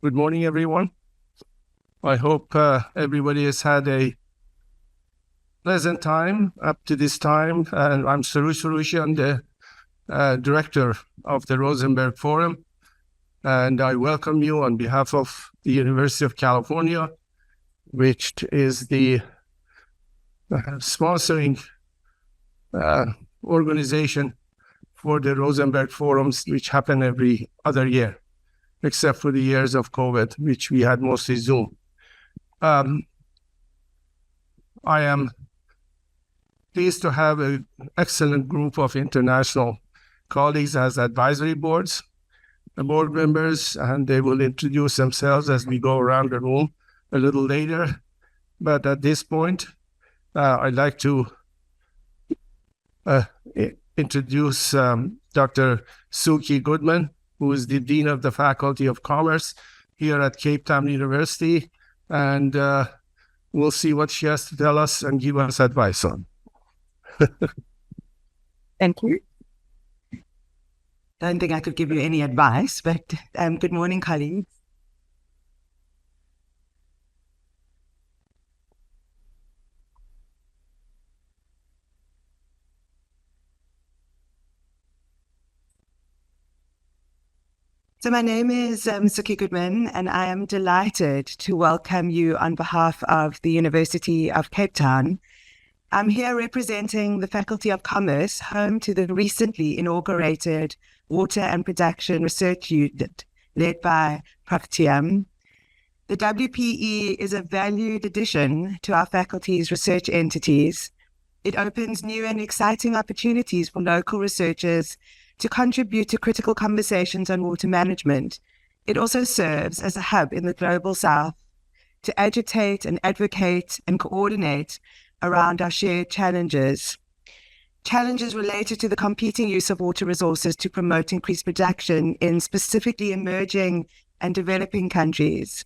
Good morning, everyone. I hope everybody has had a pleasant time up to this time. And I'm Sorooshian, the director of the Rosenberg Forum. And I welcome you on behalf of the University of California, which is the sponsoring organization for the Rosenberg Forums, which happen every other year, except for the years of COVID, which we had mostly Zoom. I am pleased to have an excellent group of international colleagues as advisory boards, the board members, and they will introduce themselves as we go around the room a little later. But at this point, I'd like to introduce Dr. Suki Godman, who is the Dean of the Faculty of Commerce here at Cape Town University. And we'll see what she has to tell us and give us advice on. Thank you. Don't think I could give you any advice, but good morning, colleagues. So my name is Suki Godman, and I am delighted to welcome you on behalf of the University of Cape Town. I'm here representing the Faculty of Commerce, home to the recently inaugurated Water and Production Research Unit, led by Prof. Thiam. The WPE is a valued addition to our faculty's research entities. It opens new and exciting opportunities for local researchers to contribute to critical conversations on water management. It also serves as a hub in the Global South to agitate and advocate and coordinate around our shared challenges related to the competing use of water resources to promote increased production in specifically emerging and developing countries.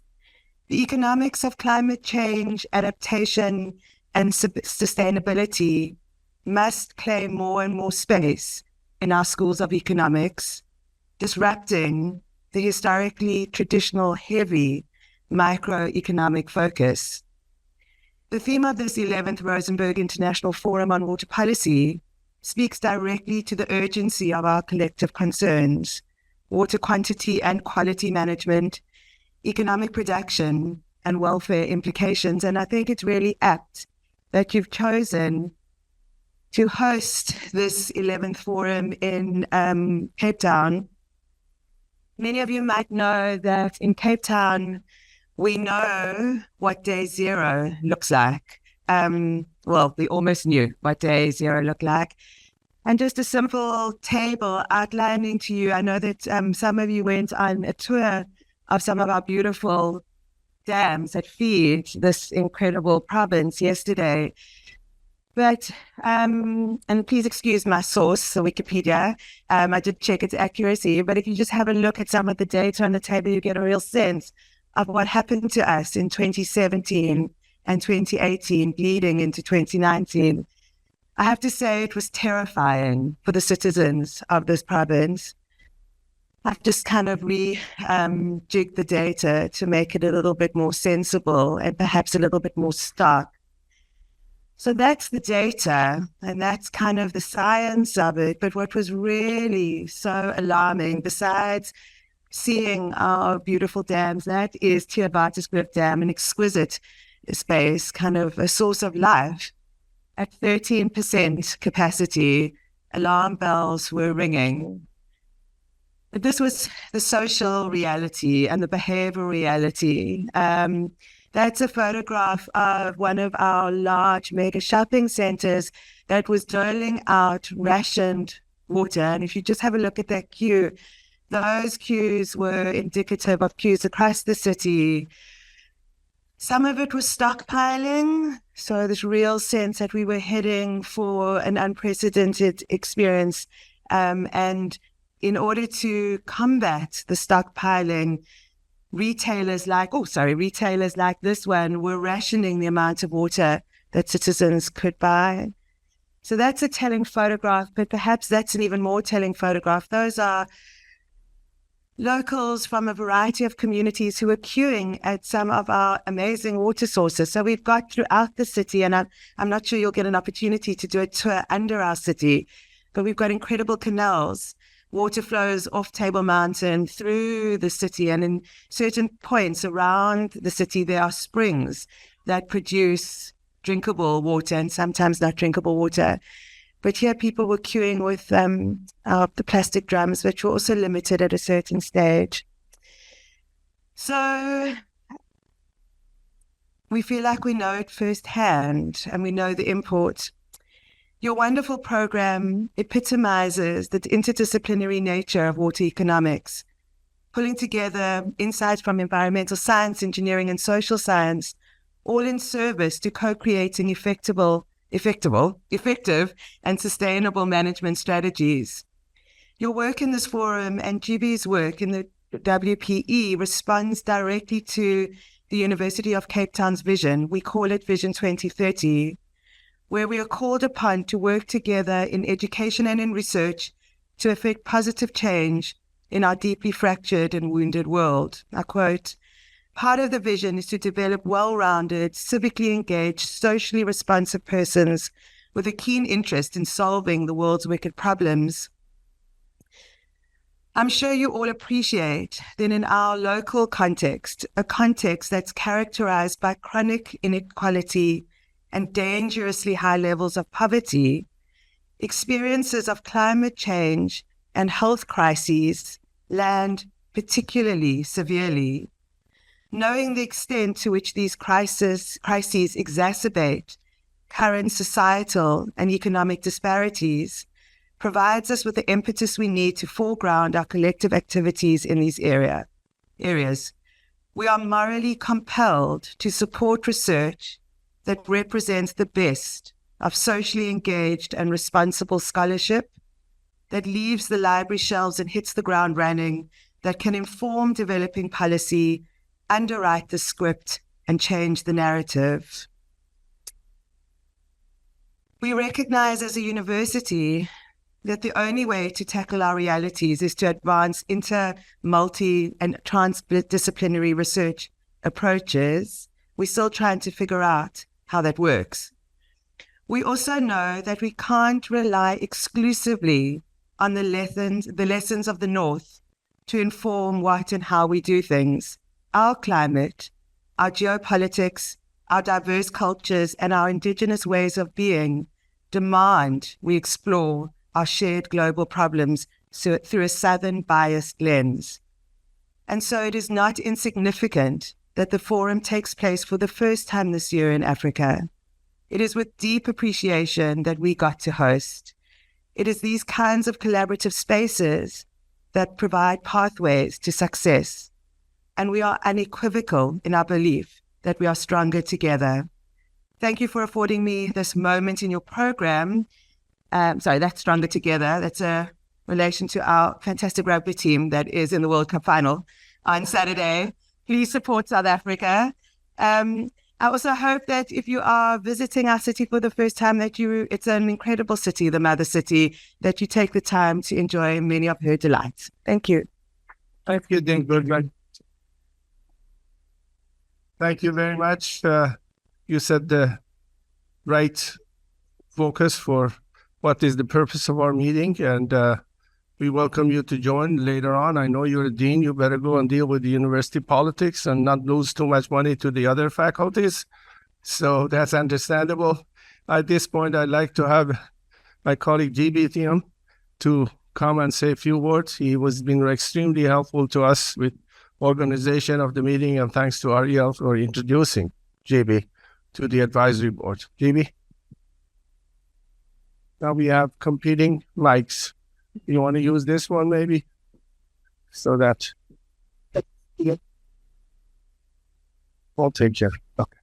The economics of climate change, adaptation, and sustainability must claim more and more space in our schools of economics, disrupting the historically traditional heavy microeconomic focus. The theme of this 11th Rosenberg International Forum on Water Policy speaks directly to the urgency of our collective concerns: water quantity and quality management, economic production, and welfare implications. And I think it's really apt that you've chosen to host this 11th forum in Cape Town. Many of you might know that in Cape Town, we know what day zero looks like. Well, we almost knew what day zero looked like. And just a simple table outlining to you, I know that some of you went on a tour of some of our beautiful dams that feed this incredible province yesterday. But, and please excuse my source, the Wikipedia. I did check its accuracy, but if you just have a look at some of the data on the table, you get a real sense of what happened to us in 2017 and 2018, bleeding into 2019. I have to say it was terrifying for the citizens of this province. I've just kind of jigged the data to make it a little bit more sensible and perhaps a little bit more stark. So that's the data, and that's kind of the science of it. But what was really so alarming, besides seeing our beautiful dams, that is Thiam Dam, an exquisite space, kind of a source of life. At 13% capacity, alarm bells were ringing. But this was the social reality and the behavioral reality. That's a photograph of one of our large mega shopping centers that was doling out rationed water. And if you just have a look at that queue, those queues were indicative of queues across the city. Some of it was stockpiling, so this real sense that we were heading for an unprecedented experience. And in order to combat the stockpiling, retailers like this one were rationing the amount of water that citizens could buy. So that's a telling photograph, but perhaps that's an even more telling photograph. Those are locals from a variety of communities who are queuing at some of our amazing water sources. So we've got throughout the city, and I'm not sure you'll get an opportunity to do a tour under our city, but we've got incredible canals. Water flows off Table Mountain through the city, and in certain points around the city, there are springs that produce drinkable water and sometimes not drinkable water. But here people were queuing with the plastic drums, which were also limited at a certain stage. So we feel like we know it firsthand, and we know the import. Your wonderful program epitomizes the interdisciplinary nature of water economics, pulling together insights from environmental science, engineering, and social science, all in service to co-creating effective and sustainable management strategies. Your work in this forum and Djiby's work in the WPE responds directly to the University of Cape Town's vision. We call it Vision 2030, where we are called upon to work together in education and in research to effect positive change in our deeply fractured and wounded world. I quote, "Part of the vision is to develop well-rounded, civically engaged, socially responsive persons with a keen interest in solving the world's wicked problems." I'm sure you all appreciate that in our local context, a context that's characterized by chronic inequality and dangerously high levels of poverty, experiences of climate change and health crises land particularly severely. Knowing the extent to which these crises exacerbate current societal and economic disparities provides us with the impetus we need to foreground our collective activities in these areas. We are morally compelled to support research that represents the best of socially engaged and responsible scholarship, that leaves the library shelves and hits the ground running, that can inform developing policy, underwrite the script, and change the narrative. We recognize as a university that the only way to tackle our realities is to advance multi, and transdisciplinary research approaches. We're still trying to figure out how that works. We also know that we can't rely exclusively on the lessons of the North to inform what and how we do things. Our climate, our geopolitics, our diverse cultures, and our indigenous ways of being demand we explore our shared global problems through a Southern biased lens. And so it is not insignificant that the forum takes place for the first time this year in Africa. It is with deep appreciation that we got to host. It is these kinds of collaborative spaces that provide pathways to success. And we are unequivocal in our belief that we are stronger together. Thank you for affording me this moment in your program. That's Stronger Together. That's a relation to our fantastic rugby team that is in the World Cup final on Saturday. Please support South Africa. I also hope that if you are visiting our city for the first time, it's an incredible city, the mother city, that you take the time to enjoy many of her delights. Thank you. Thank you, Dean Goodman. Thank you very much. You set the right focus for what is the purpose of our meeting, and we welcome you to join later on. I know you're a dean. You better go and deal with the university politics and not lose too much money to the other faculties. So that's understandable. At this point, I'd like to have my colleague Djiby Thiam to come and say a few words. He was been extremely helpful to us with organization of the meeting, and thanks to Ariel for introducing Djiby to the advisory board. Djiby? Now we have competing mics. You want to use this one maybe? So that... I'll take care. Okay.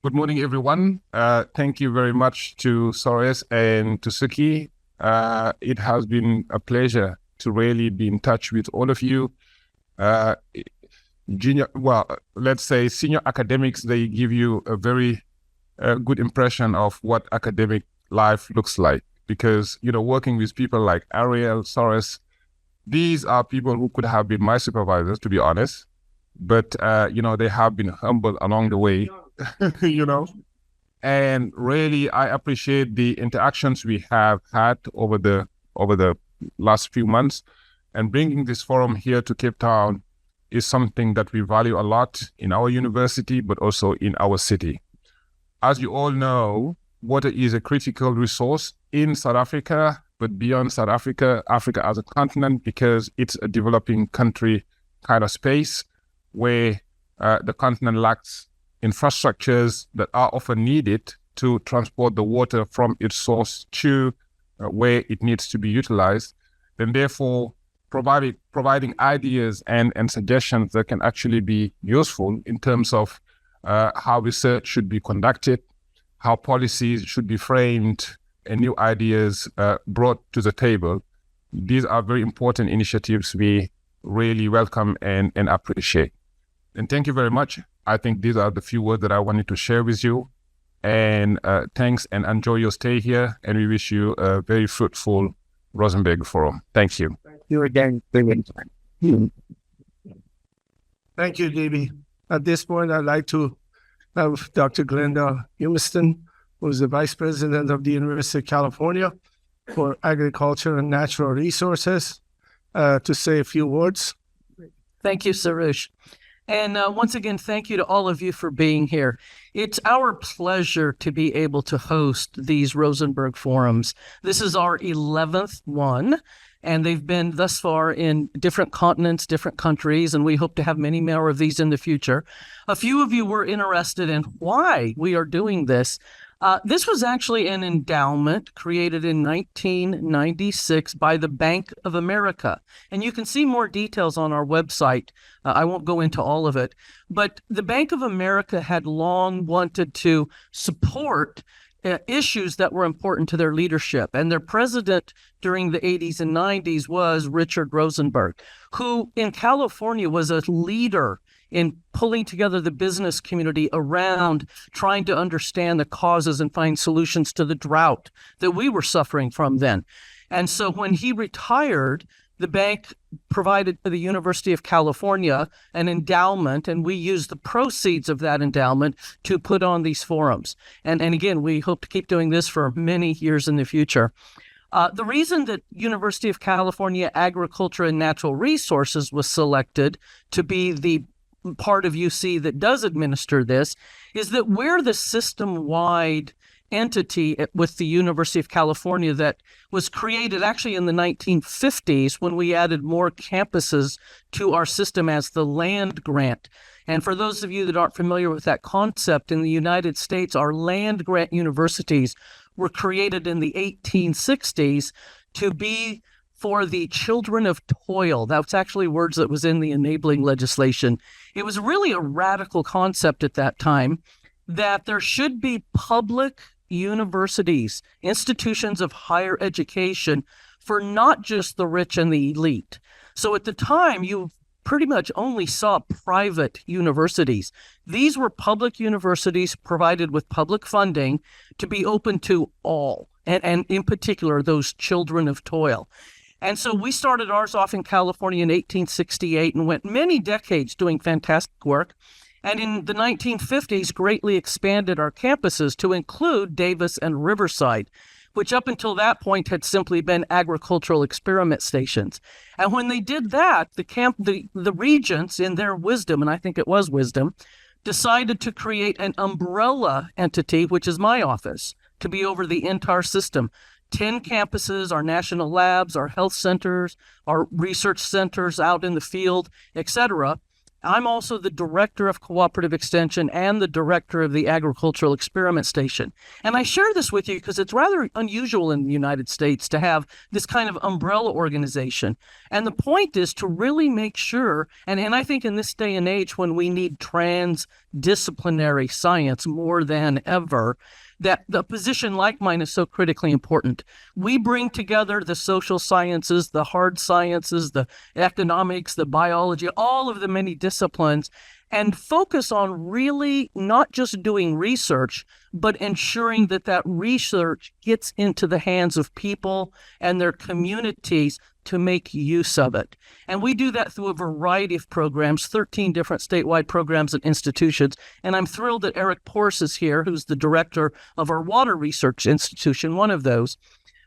Good morning, everyone. Thank you very much to Soroosh and to Suki. It has been a pleasure to really be in touch with all of you. Senior academics, they give you a very good impression of what academic life looks like, because, working with people like Ariel, Soroosh, these are people who could have been my supervisors, to be honest, but, they have been humble along the way, and really, I appreciate the interactions we have had over the last few months, and bringing this forum here to Cape Town is something that we value a lot in our university, but also in our city. As you all know, water is a critical resource in South Africa, but beyond South Africa, Africa as a continent, because it's a developing country kind of space where the continent lacks infrastructures that are often needed to transport the water from its source to where it needs to be utilized. Then therefore, providing ideas and suggestions that can actually be useful in terms of how research should be conducted, how policies should be framed, and new ideas brought to the table. These are very important initiatives we really welcome and appreciate. And thank you very much. I think these are the few words that I wanted to share with you. And thanks, and enjoy your stay here. And we wish you a very fruitful Rosenberg Forum. Thank you. Thank you again. Thank you, Djiby. At this point, I'd like to have Dr. Glenda Humiston, who is the Vice President of the University of California for Agriculture and Natural Resources, to say a few words. Thank you, Soroosh. And once again, thank you to all of you for being here. It's our pleasure to be able to host these Rosenberg Forums. This is our 11th one, and they've been thus far in different continents, different countries, and we hope to have many more of these in the future. A few of you were interested in why we are doing this. This was actually an endowment created in 1996 by the Bank of America. And you can see more details on our website. I won't go into all of it. But the Bank of America had long wanted to support issues that were important to their leadership. And their president during the 80s and 90s was Richard Rosenberg, who in California was a leader in pulling together the business community around trying to understand the causes and find solutions to the drought that we were suffering from then. And so when he retired, the bank provided to the University of California an endowment, and we used the proceeds of that endowment to put on these forums. And again, we hope to keep doing this for many years in the future. The reason that University of California Agriculture and Natural Resources was selected to be the part of UC that does administer this is that we're the system-wide entity with the University of California that was created actually in the 1950s when we added more campuses to our system as the land grant. And for those of you that aren't familiar with that concept, in the United States, our land grant universities were created in the 1860s to be for the children of toil. That's actually words that was in the enabling legislation. It was really a radical concept at that time that there should be public universities, institutions of higher education for not just the rich and the elite. So at the time, you pretty much only saw private universities. These were public universities provided with public funding to be open to all, and in particular, those children of toil. And so we started ours off in California in 1868 and went many decades doing fantastic work. And in the 1950s, greatly expanded our campuses to include Davis and Riverside, which up until that point had simply been agricultural experiment stations. And when they did that, the regents, in their wisdom, and I think it was wisdom, decided to create an umbrella entity, which is my office, to be over the entire system. 10 campuses, our national labs, our health centers, our research centers out in the field, etc. I'm also the director of cooperative extension and the director of the agricultural experiment station. And I share this with you because it's rather unusual in the United States to have this kind of umbrella organization. And the point is to really make sure, and I think in this day and age when we need transdisciplinary science more than ever, that the position like mine is so critically important. We bring together the social sciences, the hard sciences, the economics, the biology, all of the many disciplines, and focus on really not just doing research, but ensuring that that research gets into the hands of people and their communities to make use of it. And we do that through a variety of programs, 13 different statewide programs and institutions. And I'm thrilled that Eric Porse is here, who's the director of our Water Research Institution, one of those.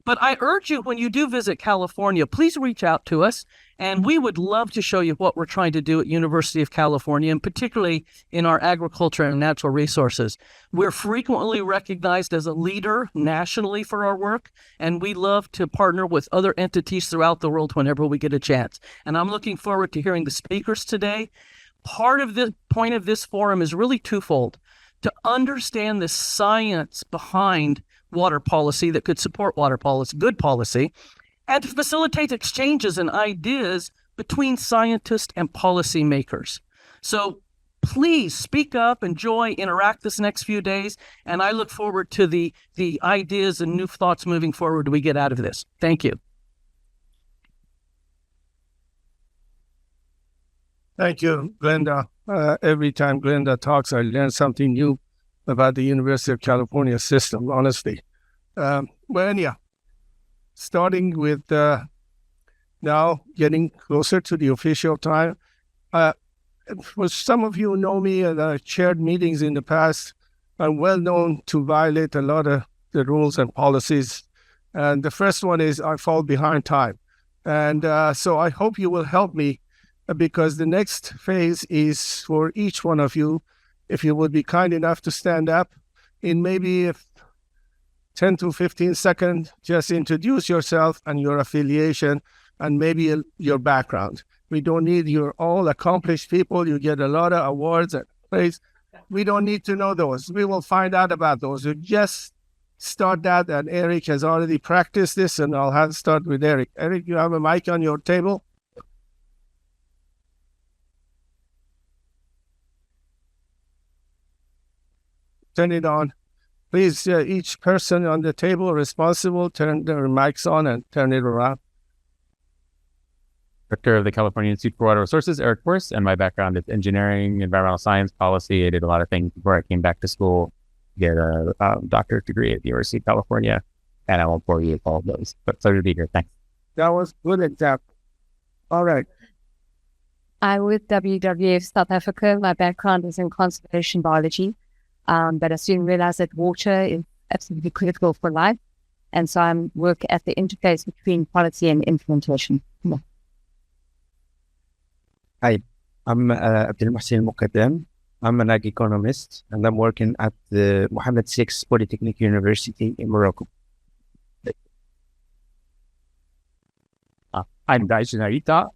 But I urge you, when you do visit California, please reach out to us, and we would love to show you what we're trying to do at University of California, and particularly in our agriculture and natural resources. We're frequently recognized as a leader nationally for our work, and we love to partner with other entities throughout the world whenever we get a chance. And I'm looking forward to hearing the speakers today. Part of the point of this forum is really twofold: to understand the science behind water policy that could support water policy, good policy, and to facilitate exchanges and ideas between scientists and policymakers. So please speak up, enjoy, interact this next few days, and I look forward to the ideas and new thoughts moving forward we get out of this. Thank you. Thank you, Glenda. Every time Glenda talks, I learn something new about the University of California system, honestly. Well, anyhow, starting with now getting closer to the official time. For some of you who know me and I chaired meetings in the past, I'm well known to violate a lot of the rules and policies. And the first one is I fall behind time. And so I hope you will help me, because the next phase is for each one of you, if you would be kind enough to stand up in maybe 10 to 15 seconds, just introduce yourself and your affiliation and maybe your background. We don't need, you're all accomplished people. You get a lot of awards and praise. We don't need to know those. We will find out about those. You just start that, and Eric has already practiced this, and I'll start with Eric. Eric, you have a mic on your table? Turn it on. Please, each person on the table responsible, turn their mics on and turn it around. Director of the California Institute for Water Resources, Eric Porse, and my background is engineering, environmental science, policy. I did a lot of things before I came back to school, get a doctorate degree at the University of California, and I won't bore you with all of those, but pleasure to be here. Thanks. That was good example. All right. I'm with WWF South Africa. My background is in conservation biology, but I soon realized that water is absolutely critical for life, and so I work at the interface between policy and implementation. Hi, I'm Abdul Mohsin Muqaddam. I'm an ag economist, and I'm working at the Mohammed VI Polytechnic University in Morocco. I'm Daiji Narita,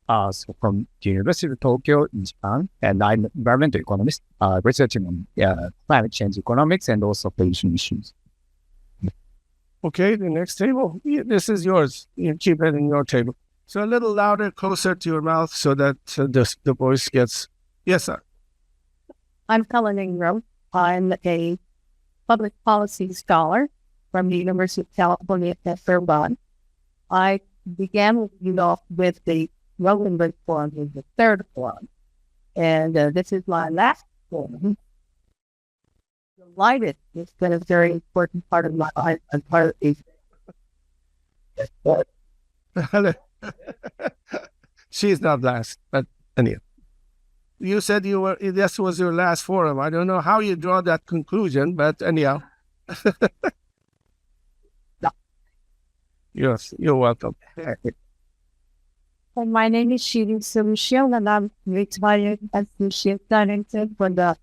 from the University of Tokyo in Japan, and I'm an environmental economist, researching on climate change economics and also pollution issues. Okay, the next table. Yeah, this is yours. You keep it in your table. So a little louder, closer to your mouth, so that the voice gets... Yes, sir. I'm Colin Ingram. I'm a public policy scholar from the University of California at Irvine. I began with the Rosenberg Forum, is the third forum, and this is my last forum. Delighted, it's been a very important part of my life and part of the She's not last, but anyhow. You said this was your last forum. I don't know how you draw that conclusion, but anyhow. Yes, you're welcome. And my name is Sorooshian, and I'm retired associate director for the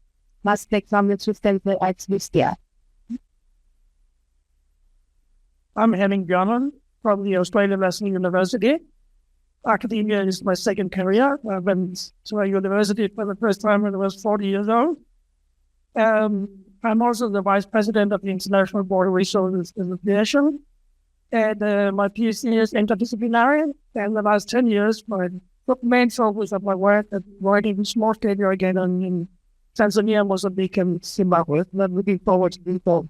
mass spectrometry center at UCI. I'm Henning Biannual from the Australian National University. Academia is my second career. I went to a university for the first time when I was 40 years old. I'm also the vice president of the International Water Resources Association. And my PhD is interdisciplinary. And the last 10 years, my main focus of my work is working in small-scale irrigation in Tanzania, Mozambique, and Zimbabwe. And I'm looking forward to being involved.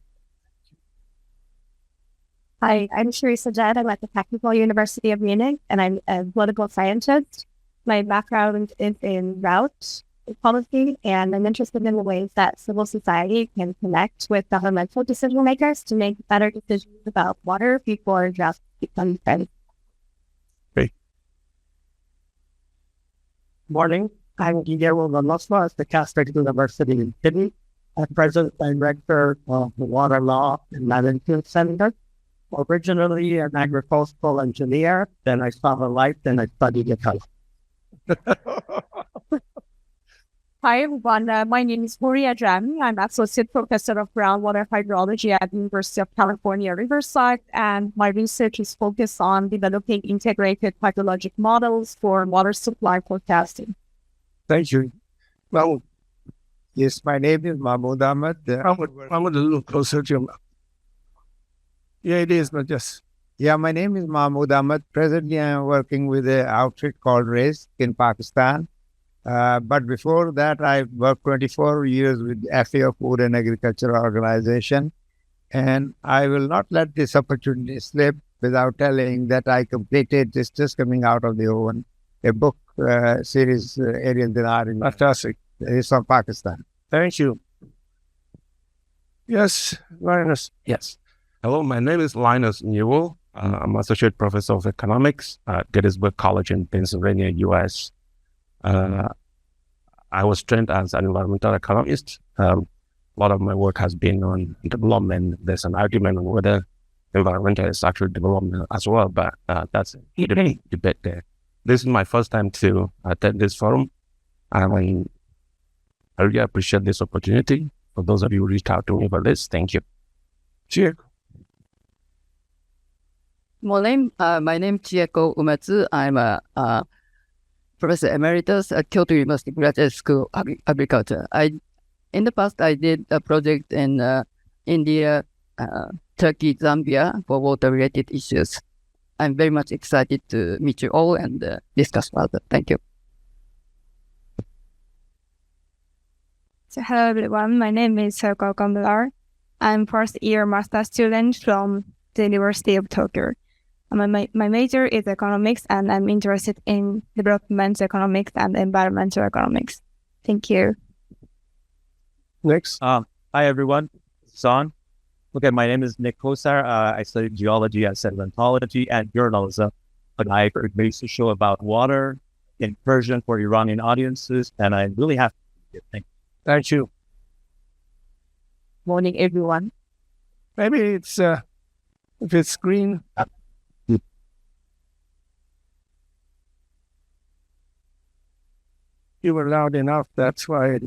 Hi, I'm Sharisa Jad. I'm at the Technical University of Munich, and I'm a political scientist. My background is in route policy, and I'm interested in the ways that civil society can connect with governmental decision makers to make better decisions about water before drought becomes threatened. Great. Morning. I'm Guillermo Velasco, the Catholic University in Sydney. I'm President Director of the Water Law and Management Center. Originally an agricultural engineer, then I saw the light, then I studied economics. Hi everyone, my name is Maria Jam. I'm Associate Professor of Groundwater Hydrology at the University of California, Riverside, and my research is focused on developing integrated hydrologic models for water supply forecasting. Thank you. Well, yes, my name is Mahmoud Ahmed. I'm a little closer to you. Yeah, it is, but just. Yeah, my name is Mahmoud Ahmed. Presently, I'm working with an outfit called RACE in Pakistan. But before that, I worked 24 years with FAO Food and Agriculture Organization. And I will not let this opportunity slip without telling that I completed, this just coming out of the oven, a book series, Ariel Dinar. Fantastic. It's from Pakistan. Thank you. Yes, Linus. Yes. Hello, my name is Linus Newell. I'm Associate Professor of Economics at Gettysburg College in Pennsylvania, U.S. I was trained as an environmental economist. A lot of my work has been on development. There's an argument on whether environmental is actually development as well, but that's a debate there. This is my first time to attend this forum. I really appreciate this opportunity. For those of you who reached out to me for this, thank you. Cheers. My name is Chieko Umetsu. I'm a Professor Emeritus at Kyoto University Graduate School of Agriculture. In the past, I did a project in India, Turkey, Zambia for water-related issues. I'm very much excited to meet you all and discuss further. Thank you. So hello everyone, my name is Soko Kambilar. I'm first year master student from the University of Tokyo. My major is economics and I'm interested in development economics and environmental economics. Thank you. Next. Hi everyone, Son. Okay, my name is Nick Kosar. I studied geology and sedimentology and journalism, but I produced a show about water in Persian for Iranian audiences, and I'm really happy to be here. Thank you. Morning, everyone. Maybe it's, if it's green. You were loud enough, that's why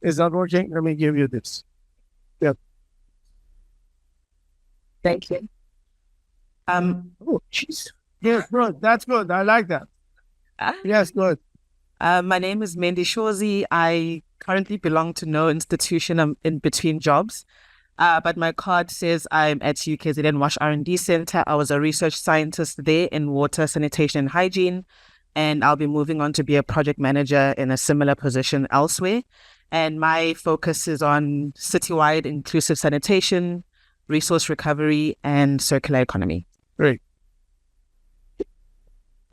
it's not working. Let me give you this. Yep. Thank you. Oh, jeez. Yes, good. That's good. I like that. Yes, good. My name is Mendy Shozi. I currently belong to no institution. I'm in between jobs. But my card says I'm at UKZN Wash R&D Center. I was a research scientist there in water, sanitation, and hygiene. And I'll be moving on to be a project manager in a similar position elsewhere. And my focus is on citywide inclusive sanitation, resource recovery, and circular economy. Great.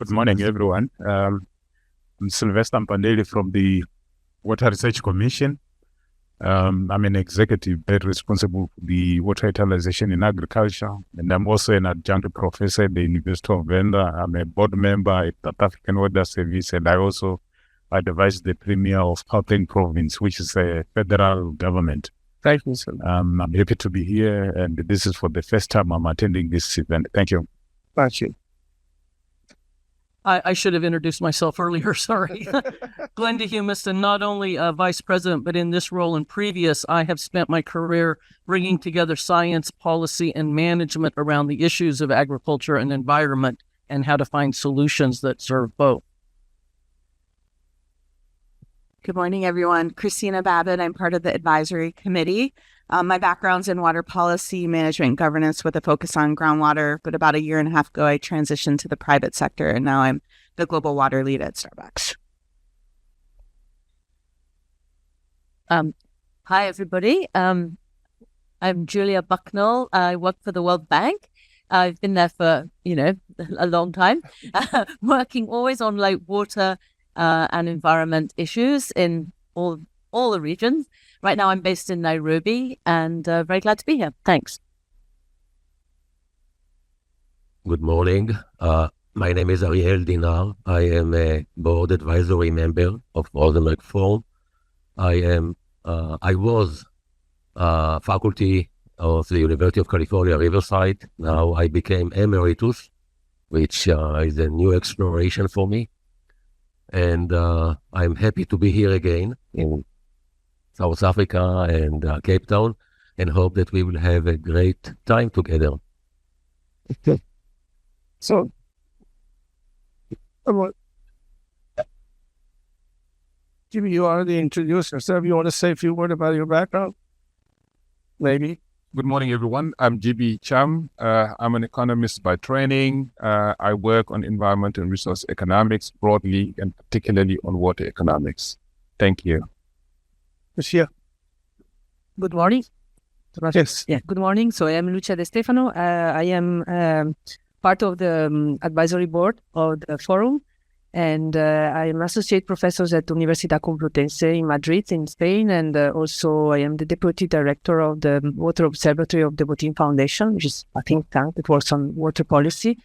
Good morning, everyone. I'm Sylvester Mpandeli from the Water Research Commission. I'm an executive head responsible for the water utilization in agriculture, and I'm also an adjunct professor at the University of Glenda. I'm a board member at the South African Water Service, and I also advise the Premier of Gauteng Province, which is a federal government. Thank you, sir. I'm happy to be here, and this is for the first time I'm attending this event. Thank you. Thank you. I should have introduced myself earlier, sorry. Glenda Humiston, not only a vice president, but in this role and previous, I have spent my career bringing together science, policy, and management around the issues of agriculture and environment and how to find solutions that serve both. Good morning, everyone. Christina Babbitt. I'm part of the advisory committee. My background's in water policy, management, and governance with a focus on groundwater. But about a year and a half ago, I transitioned to the private sector, and now I'm the global water lead at Starbucks. Hi, everybody. I'm Julia Bucknell. I work for the World Bank. I've been there for, a long time, working always on like water and environment issues in all the regions. Right now, I'm based in Nairobi and very glad to be here. Thanks. Good morning. My name is Ariel Dinar. I am a board advisory member of Rosenberg Forum. I was faculty of the University of California, Riverside. Now I became emeritus, which is a new exploration for me. And I'm happy to be here again in South Africa and Cape Town, and hope that we will have a great time together. So, Djiby, you already introduced yourself. You want to say a few words about your background? Maybe. Good morning, everyone. I'm Djiby Thiam. I'm an economist by training. I work on environment and resource economics broadly, and particularly on water economics. Thank you. Lucia. Good morning. Yes. Yeah, good morning. So I am Lucia De Stefano. I am part of the advisory board of the forum, and I am associate professor at Universidad Complutense in Madrid, in Spain, and also I am the deputy director of the Water Observatory of the Botín Foundation, which is a think tank that works on water policy.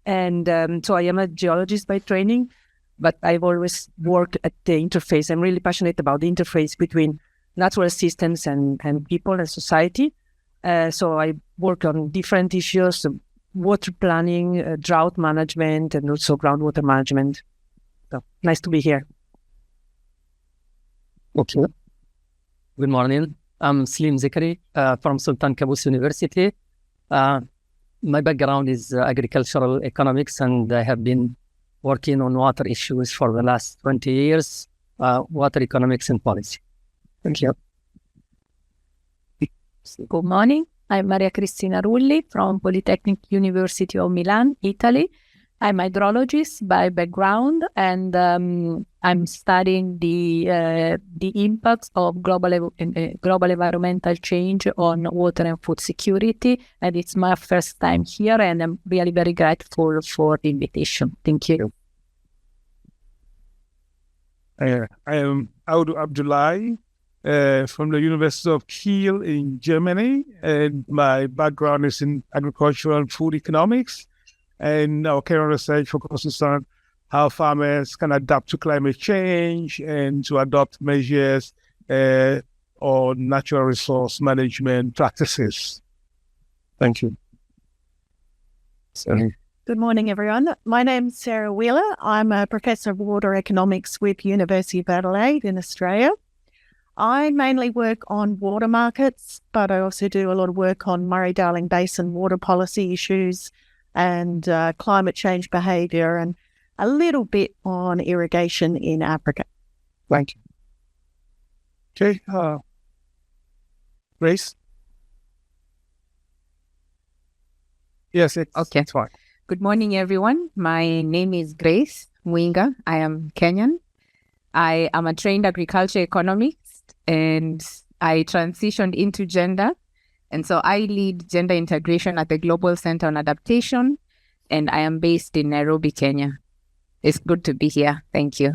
And so I am a geologist by training, but I've always worked at the interface. I'm really passionate about the interface between natural systems and people and society. So I work on different issues, water planning, drought management, and also groundwater management. So nice to be here. Okay. Good morning. I'm Slim Zikri from Sultan Qaboos University. My background is agricultural economics, and I have been working on water issues for the last 20 years, water economics and policy. Thank you. Good morning. I'm Maria Cristina Rulli from Polytechnic University of Milan, Italy. I'm a hydrologist by background, and I'm studying the impacts of global environmental change on water and food security. And it's my first time here, and I'm really very grateful for the invitation. Thank you. I am Audu Abdullahi from the University of Kiel in Germany, and my background is in agricultural and food economics. And our current research focuses on how farmers can adapt to climate change and to adopt measures or natural resource management practices. Thank you. Good morning, everyone. My name's Sarah Wheeler. I'm a professor of water economics with University of Adelaide in Australia. I mainly work on water markets, but I also do a lot of work on Murray-Darling Basin water policy issues and climate change behaviour, and a little bit on irrigation in Africa. Thank you. Okay. Grace? Yes, it's fine. Good morning, everyone. My name is Grace Mwinga. I am Kenyan. I am a trained agriculture economist, and I transitioned into gender. And so I lead gender integration at the Global Center on Adaptation, and I am based in Nairobi, Kenya. It's good to be here. Thank you.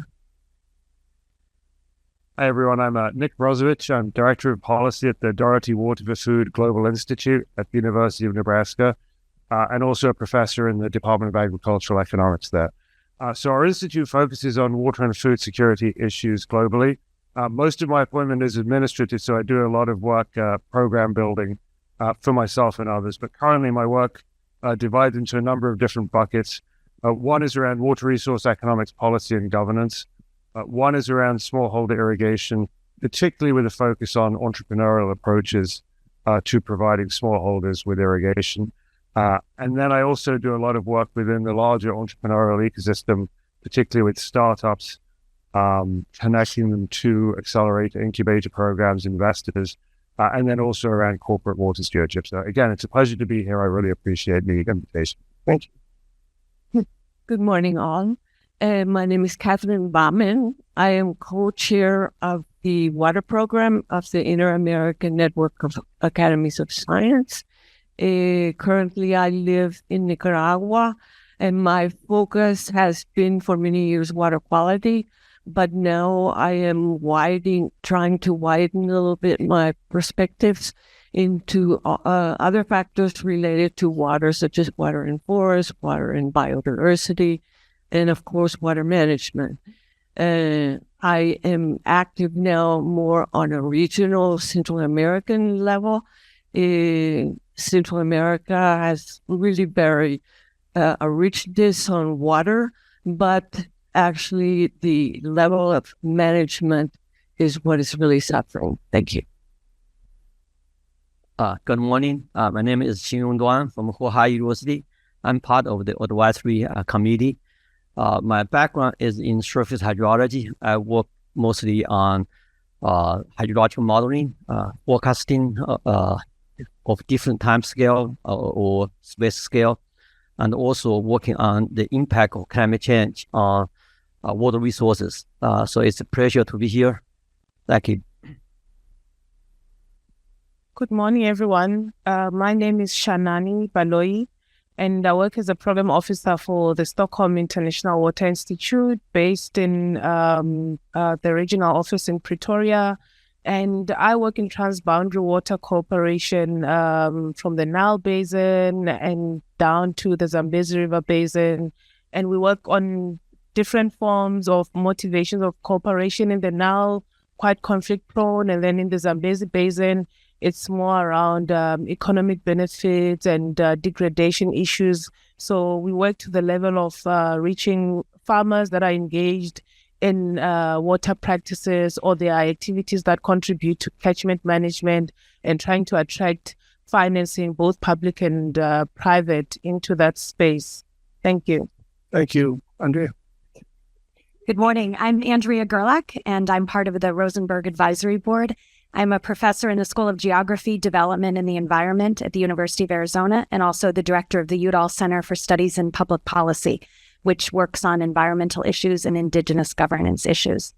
Hi, everyone. I'm Nick Brozovich. I'm Director of Policy at the Doherty Water for Food Global Institute at the University of Nebraska, and also a professor in the Department of Agricultural Economics there. So our institute focuses on water and food security issues globally. Most of my appointment is administrative, so I do a lot of work program building for myself and others. But currently my work divides into a number of different buckets. One is around water resource economics policy and governance. One is around smallholder irrigation, particularly with a focus on entrepreneurial approaches to providing smallholders with irrigation. And then I also do a lot of work within the larger entrepreneurial ecosystem, particularly with startups, connecting them to accelerator incubator programs, investors, and then also around corporate water stewardship. So again, it's a pleasure to be here. I really appreciate the invitation. Thank you. Good morning, all. My name is Catherine Baumann. I am co-chair of the water program of the Inter-American Network of Academies of Science. Currently, I live in Nicaragua, and my focus has been for many years water quality. But now I am trying to widen a little bit my perspectives into other factors related to water, such as water in forests, water in biodiversity, and of course, water management. I am active now more on a regional Central American level. Central America has really very a richness on water, but actually the level of management is what is really suffering. Thank you. Good morning. My name is Xingyong Duan from Huahai University. I'm part of the advisory committee. My background is in surface hydrology. I work mostly on hydrological modeling, forecasting of different time scale or space scale, and also working on the impact of climate change on water resources. So it's a pleasure to be here. Thank you. Good morning, everyone. My name is Shanani Baloi, and I work as a program officer for the Stockholm International Water Institute based in the regional office in Pretoria. And I work in transboundary water cooperation from the Nile Basin and down to the Zambezi River Basin. And we work on different forms of motivations of cooperation in the Nile, quite conflict prone, and then in the Zambezi Basin, it's more around economic benefits and degradation issues. So we work to the level of reaching farmers that are engaged in water practices, or there are activities that contribute to catchment management, and trying to attract financing, both public and private, into that space. Thank you. Thank you, Andrea. Good morning. I'm Andrea Gerlach, and I'm part of the Rosenberg Advisory Board. I'm a professor in the School of Geography, Development, and the Environment at the University of Arizona, and also the director of the Int'l Center for Studies in Public Policy, which works on environmental issues and indigenous governance issues.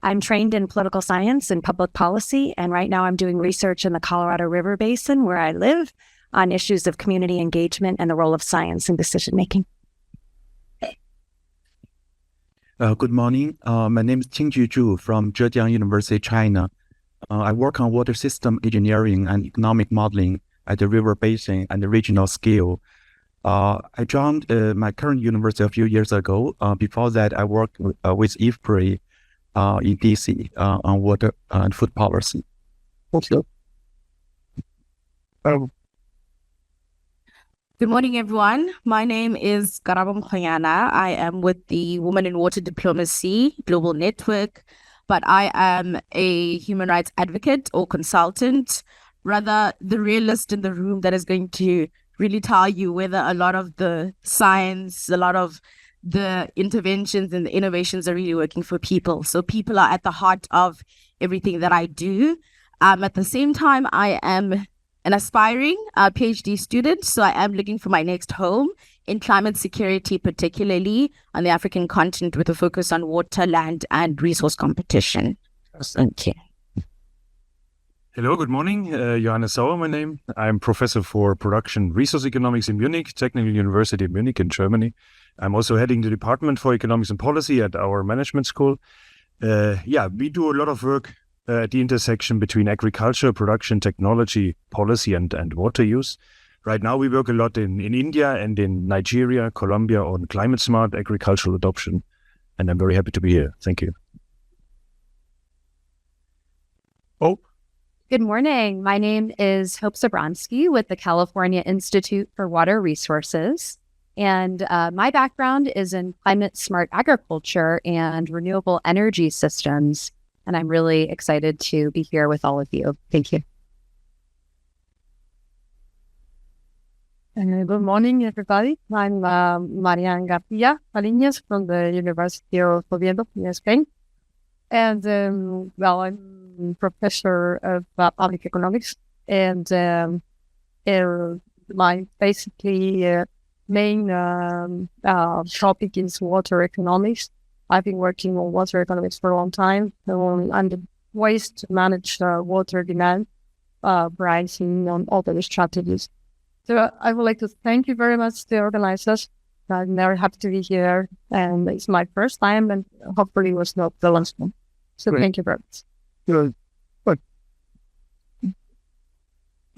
I'm trained in political science and public policy, and right now I'm doing research in the Colorado River Basin, where I live, on issues of community engagement and the role of science in decision-making. Good morning. My name is Qingju Zhu from Zhejiang University, China. I work on water system engineering and economic modeling at the river basin and the regional scale. I joined my current university a few years ago. Before that, I worked with IFPRI in DC on water and food policy. Good morning, everyone. My name is Karabam Khoyana. I am with the Women in Water Diplomacy Global Network, but I am a human rights advocate or consultant, rather the realist in the room that is going to really tell you whether a lot of the science, a lot of the interventions and the innovations are really working for people. So people are at the heart of everything that I do. At the same time, I am an aspiring PhD student, so I am looking for my next home in climate security, particularly on the African continent, with a focus on water, land, and resource competition. Thank you. Hello, good morning. Johannes Sauer, my name. I'm professor for production resource economics in Munich, Technical University of Munich in Germany. I'm also heading the Department for Economics and Policy at our management school. We do a lot of work at the intersection between agriculture, production, technology, policy, and water use. Right now, we work a lot in India and in Nigeria, Colombia on climate-smart agricultural adoption. And I'm very happy to be here. Thank you. Hope. Good morning. My name is Hope Zabronsky with the California Institute for Water Resources. And my background is in climate-smart agriculture and renewable energy systems. And I'm really excited to be here with all of you. Thank you. Good morning, everybody. I'm Marian Garcia Paliñas from the University of Oviedo in Spain. And, I'm professor of public economics. And my basically main topic is water economics. I've been working on water economics for a long time and the ways to manage water demand, pricing, on all those strategies. So I would like to thank you very much, the organizers. I'm very happy to be here, and it's my first time, and hopefully it was not the last one. So Great. Thank you very much. Good.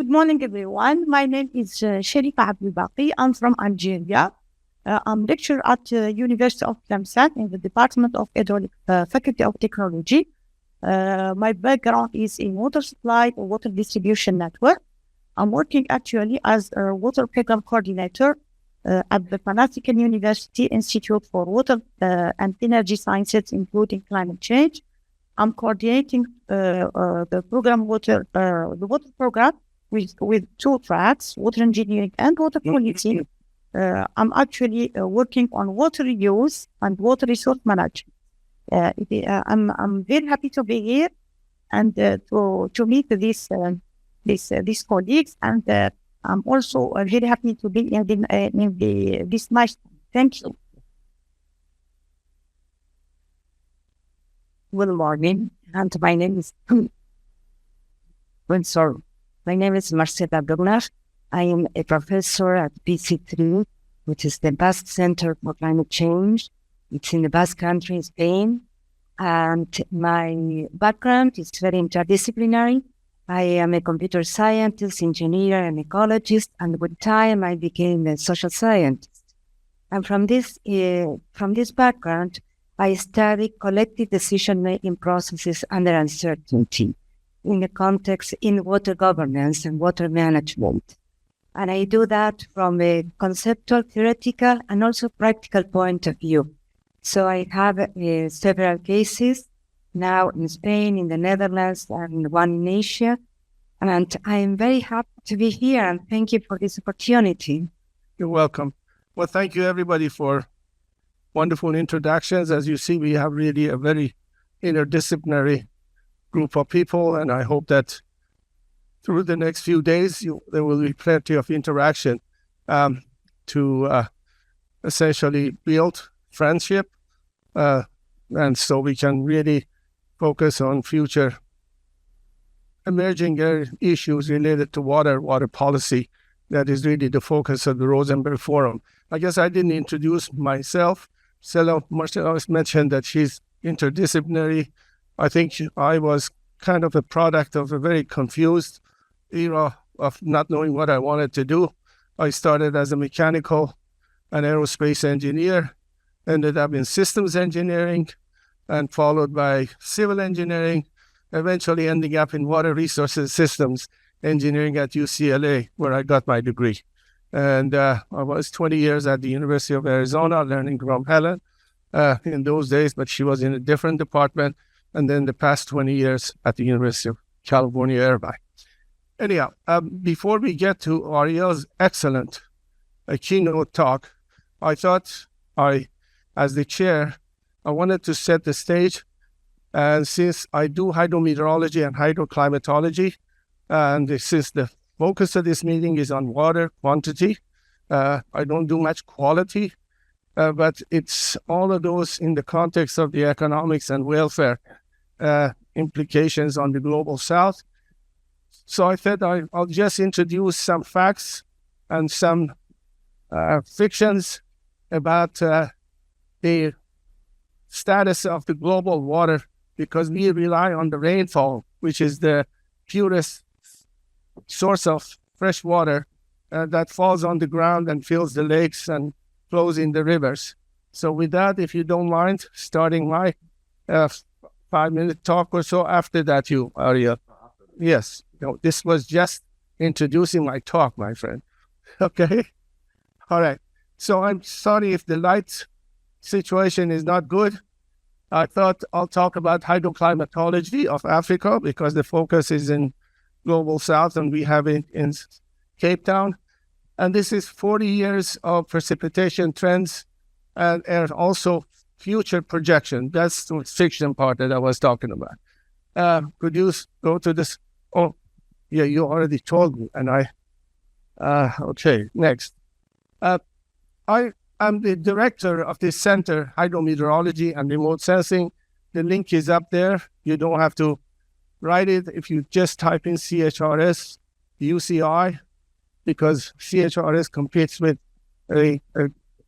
Good morning, everyone. My name is Sherifa Abdulbaqi. I'm from Algeria. I'm lecturer at University of Tlemcen in the Department of Hydraulic Faculty of Technology. My background is in water supply or water distribution network. I'm working actually as a water program coordinator at the Panafrican University Institute for Water and Energy Sciences, including climate change. I'm coordinating the water program with two tracks, water engineering and water quality. I'm actually working on water use and water resource management. I'm very happy to be here and to meet these colleagues, and I'm also very happy to be in this nice. Thank you. Good morning, and my name is My name is Marcela Brugner. I am a professor at BC3, which is the Basque Center for Climate Change. It's in the Basque Country, Spain. And my background is very interdisciplinary. I am a computer scientist, engineer, and ecologist, and with time I became a social scientist. And from this background, I study collective decision-making processes under uncertainty in the context in water governance and water management. And I do that from a conceptual, theoretical, and also practical point of view. So I have several cases now in Spain, in the Netherlands, and one in Asia. And I am very happy to be here, and thank you for this opportunity. You're welcome. Well, thank you everybody for wonderful introductions. As you see, we have really a very interdisciplinary group of people, and I hope that through the next few days, there will be plenty of interaction to essentially build friendship, and so we can really focus on future emerging issues related to water policy. That is really the focus of the Rosenberg Forum. I guess I didn't introduce myself. Marcela mentioned that she's interdisciplinary. I think I was kind of a product of a very confused era of not knowing what I wanted to do. I started as a mechanical and aerospace engineer, ended up in systems engineering, and followed by civil engineering, eventually ending up in water resources systems engineering at UCLA, where I got my degree. And I was 20 years at the University of Arizona, learning from Helen in those days, but she was in a different department. And then the past 20 years at the University of California, Irvine. Anyhow, before we get to Ariel's excellent keynote talk, I thought as the chair, I wanted to set the stage. And since I do hydrometeorology and hydroclimatology, and since the focus of this meeting is on water quantity, I don't do much quality, but it's all of those in the context of the economics and welfare implications on the global south. So I thought I'll just introduce some facts and some fictions about the status of the global water, because we rely on the rainfall, which is the purest source of fresh water that falls on the ground and fills the lakes and flows in the rivers. So with that, if you don't mind, starting my 5-minute talk or so. After that, you, Ariel. Yes. No, this was just introducing my talk, my friend. Okay? All right. So I'm sorry if the light situation is not good. I thought I'll talk about hydroclimatology of Africa because the focus is in global south and we have it in Cape Town. And this is 40 years of precipitation trends and also future projection. That's the fiction part that I was talking about. Could you go to this? Oh, yeah, you already told me. And okay, next. I am the director of this center, Hydrometeorology and Remote Sensing. The link is up there. You don't have to write it if you just type in CHRS UCI, because CHRS competes with an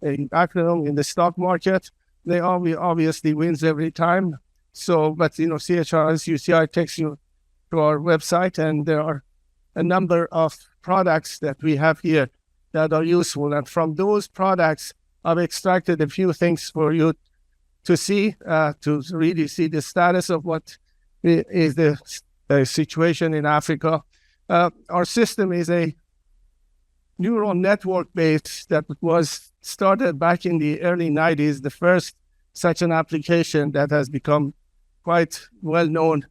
acronym in the stock market. They obviously wins every time. So, but CHRS UCI takes you to our website, and there are a number of products that we have here that are useful. And from those products, I've extracted a few things for you to see, to really see the status of what is the situation in Africa. Our system is a neural network base that was started back in the early 90s, the first such an application that has become quite well known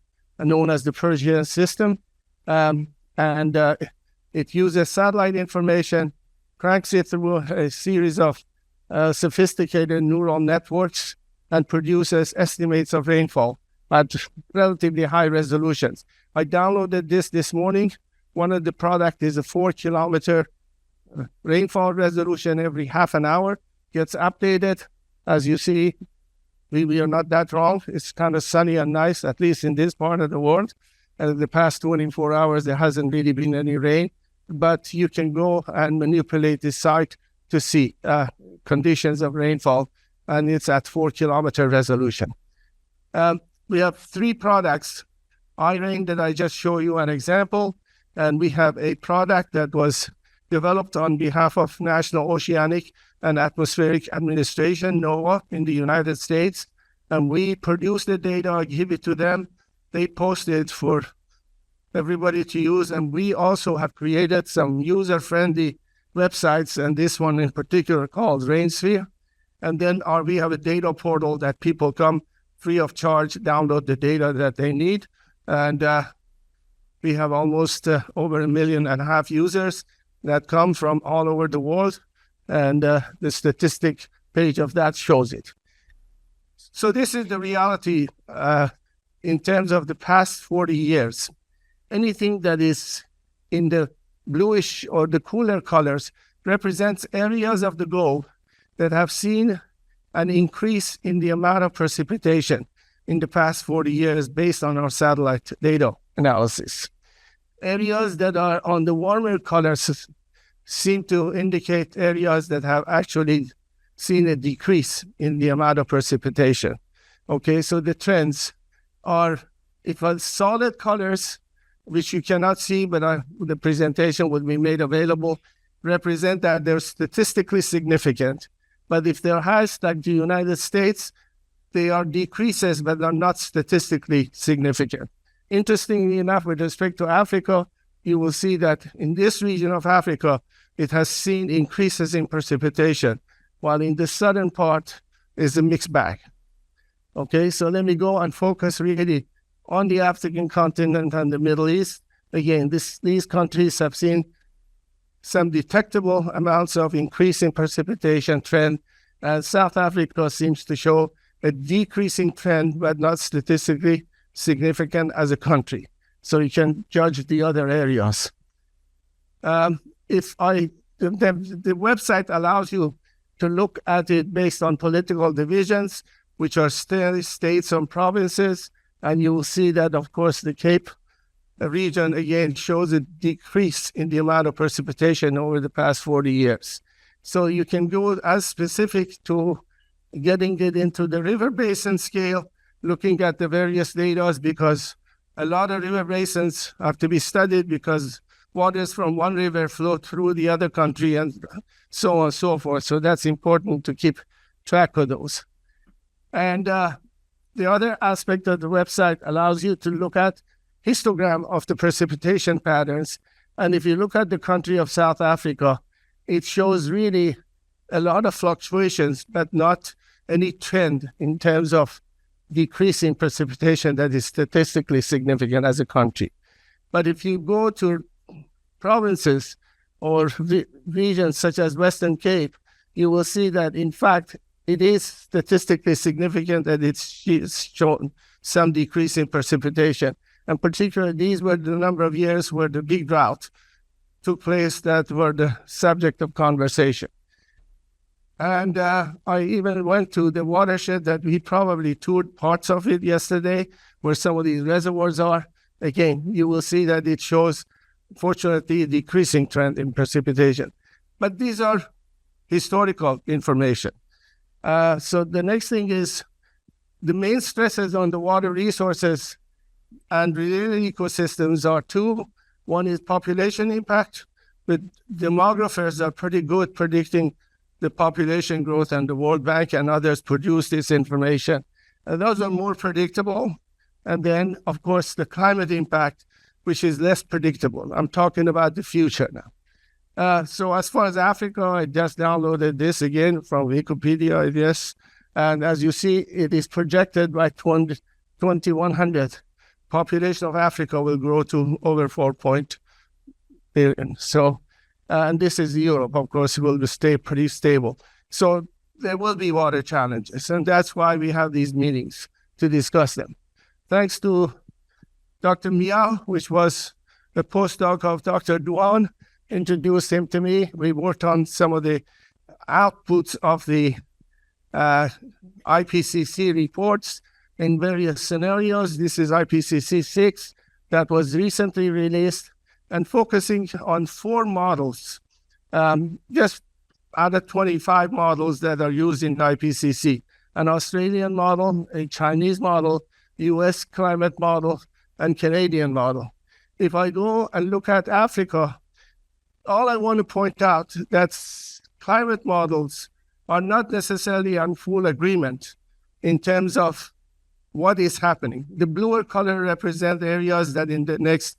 as the Persian system. It uses satellite information, cranks it through a series of sophisticated neural networks, and produces estimates of rainfall at relatively high resolutions. I downloaded this morning. One of the products is a 4-kilometer rainfall resolution every half an hour, gets updated. As you see, we are not that wrong. It's kind of sunny and nice, at least in this part of the world. And the past 24 hours, there hasn't really been any rain, but you can go and manipulate the site to see conditions of rainfall, and it's at 4-kilometer resolution. We have 3 products. iRain that I just show you an example, and we have a product that was developed on behalf of National Oceanic and Atmospheric Administration, NOAA, in the United States. And we produce the data, I give it to them. They post it for everybody to use. And we also have created some user-friendly websites, and this one in particular called RainSphere. And then we have a data portal that people come free of charge, download the data that they need. And we have almost over 1.5 million users that come from all over the world, and the statistic page of that shows it. So this is the reality in terms of the past 40 years. Anything that is in the bluish or the cooler colors represents areas of the globe that have seen an increase in the amount of precipitation in the past 40 years based on our satellite data analysis. Areas that are on the warmer colors seem to indicate areas that have actually seen a decrease in the amount of precipitation. Okay, so the trends are, if it's solid colors, which you cannot see, but the presentation will be made available, represent that they're statistically significant. But if they're high, like the United States, they are decreases, but they're not statistically significant. Interestingly enough, with respect to Africa, you will see that in this region of Africa, it has seen increases in precipitation, while in the southern part is a mixed bag. Okay, so let me go and focus really on the African continent and the Middle East. Again, these countries have seen some detectable amounts of increase in precipitation trend, and South Africa seems to show a decreasing trend, but not statistically significant as a country. So you can judge the other areas. The website allows you to look at it based on political divisions, which are states and provinces, and you will see that, of course, the Cape region, again, shows a decrease in the amount of precipitation over the past 40 years. So you can go as specific to getting it into the river basin scale, looking at the various data, because a lot of river basins have to be studied because waters from one river flow through the other country and so on and so forth. So that's important to keep track of those. And the other aspect of the website allows you to look at histogram of the precipitation patterns. And if you look at the country of South Africa, it shows really a lot of fluctuations, but not any trend in terms of decreasing precipitation that is statistically significant as a country. But if you go to provinces or regions such as Western Cape, you will see that, in fact, it is statistically significant and it's shown some decrease in precipitation. And particularly, these were the number of years where the big drought took place that were the subject of conversation. And I even went to the watershed that we probably toured parts of it yesterday, where some of these reservoirs are. Again, you will see that it shows, fortunately, a decreasing trend in precipitation. But these are historical information. So the next thing is the main stresses on the water resources and related ecosystems are two One is population impact, but demographers are pretty good predicting the population growth, and the World Bank and others produce this information. And those are more predictable. And then, of course, the climate impact, which is less predictable. I'm talking about the future now. So as far as Africa, I just downloaded this again from Wikipedia, I guess. And as you see, it is projected by 2100, population of Africa will grow to over 4 billion. So, and this is Europe, of course, it will stay pretty stable. So there will be water challenges, and that's why we have these meetings to discuss them. Thanks to Dr. Miao, which was the postdoc of Dr. Duan, introduced him to me. We worked on some of the outputs of the IPCC reports in various scenarios. This is IPCC 6 that was recently released, and focusing on 4 models, just out of 25 models that are used in IPCC. An Australian model, a Chinese model, US climate model, and Canadian model. If I go and look at Africa, all I want to point out that climate models are not necessarily in full agreement in terms of what is happening. The bluer color represent areas that in the next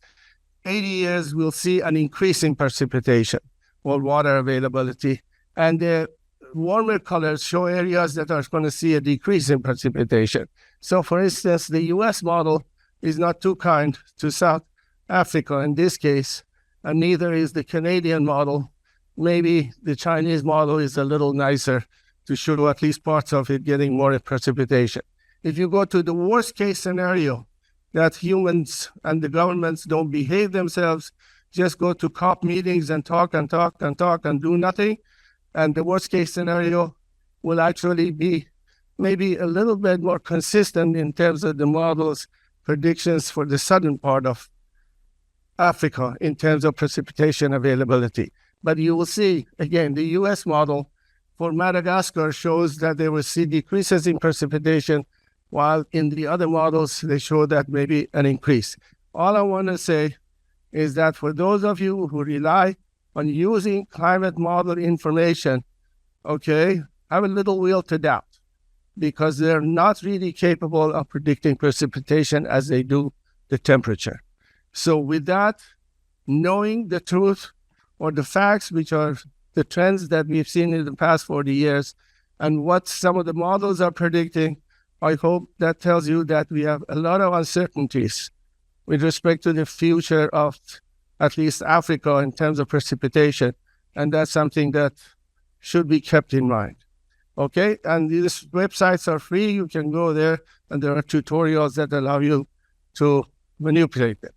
80 years will see an increase in precipitation or water availability. And the warmer colors show areas that are going to see a decrease in precipitation. So for instance, the US model is not too kind to South Africa in this case, and neither is the Canadian model. Maybe the Chinese model is a little nicer to show at least parts of it getting more precipitation. If you go to the worst case scenario, that humans and the governments don't behave themselves, just go to COP meetings and talk and do nothing, and the worst case scenario will actually be maybe a little bit more consistent in terms of the model's predictions for the southern part of Africa in terms of precipitation availability. But you will see, again, the US model for Madagascar shows that they will see decreases in precipitation, while in the other models, they show that maybe an increase. All I want to say is that for those of you who rely on using climate model information, okay, have a little will to doubt, because they're not really capable of predicting precipitation as they do the temperature. So with that, knowing the truth or the facts, which are the trends that we've seen in the past 40 years, and what some of the models are predicting, I hope that tells you that we have a lot of uncertainties with respect to the future of at least Africa in terms of precipitation. And that's something that should be kept in mind. Okay, and these websites are free. You can go there, and there are tutorials that allow you to manipulate them.